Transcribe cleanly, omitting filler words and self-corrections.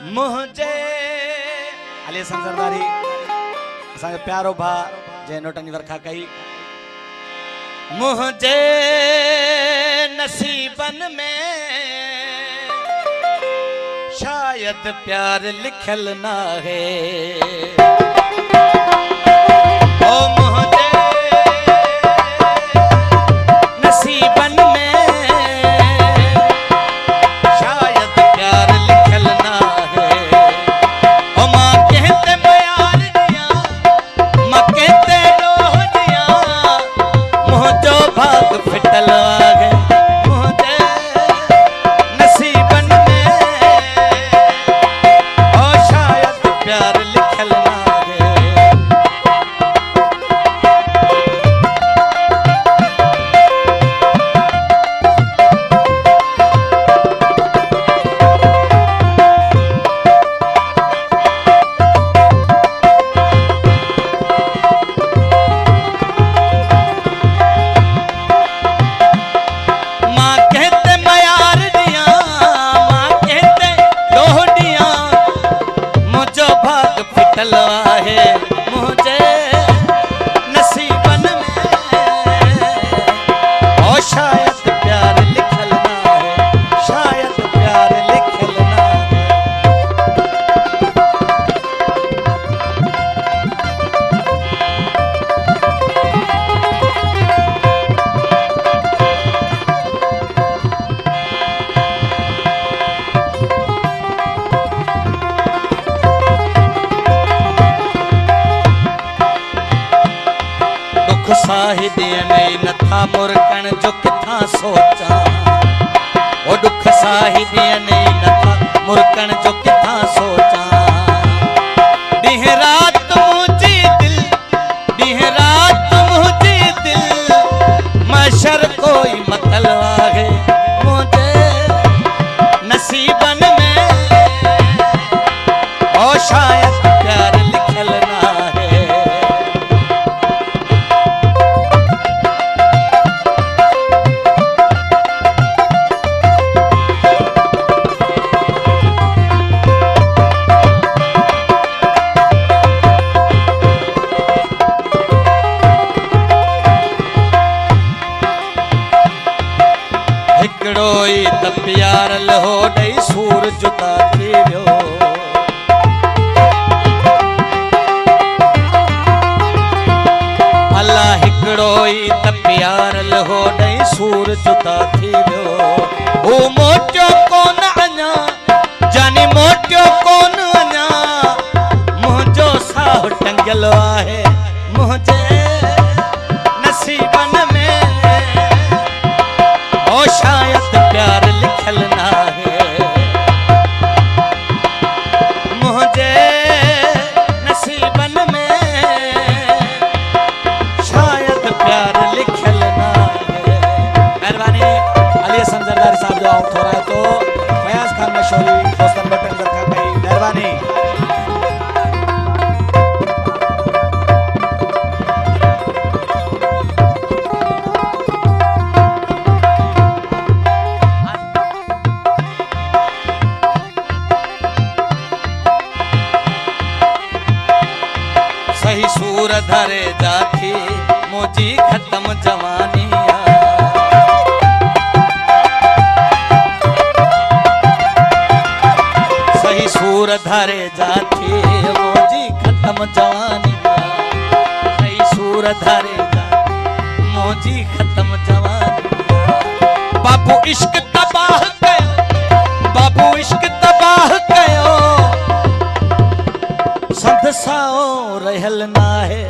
मुझे अली संसरदारी असांजो प्यारो भा जंहिं नोटनि जी वर्खा कई मुझे नसीबन में शायद प्यार लिखल ना है ओ मुझे नसीबन में शायद प्यार लिखल ना है ओ मां कहते प्यार दिया मां कहते रोह दिया मुझो भाग फिटल आ गए मुझे नसीबन में ओ शायद प्यार लिखल ना है मां कहते मयार दिया मां कहते लोह दिया मुझो भाग फिटल है मुझे नसीबन में ओ शायद प्यार लिखल ना है शायद प्यार लिखल ना है दुख साहिदियन नथा मुरकण जो किथा सोचा ओ दुख साहिदियन नथा मुरकण जो किथा सोचा डीह रात मुझी दिल डीह रात मुझी दिल मशर कोई मतलब आहे मुझे नसीबन में ओ शायद प्यार लिखल ना है हिकड़ो ई त प्यार लहो ॾेई सूर जुदा थी वियो अल्लाह हिकड़ो ई त प्यार लहो ॾेई सूर जुदा थी वियो हू मोटियो कोन अञा जानी मोटियो कोन अञा मुंहिंजो साहु टंगियल आहे मुंहिंजे नसीबन में ओ शायद प्यार लिखल ना है मुझे नसीबन में शायद प्यार लिखल ना है मेहरबानी अली संजरदारी साहब जो आउट हो रहा है तो फयाज खान मशहूरी दोस्तन बटन रखा गई मेहरबानी सही सूर धरे जाथी मुझी खत्म जवानी सही सूर धरे जाथी मुझी खत्म जवानी सही सूर धरे जाथी मुझी खत्म जवानी बाबू इश्क तबाह कयो बाबू इश्क तबाह कयो संत साओ रहल ना है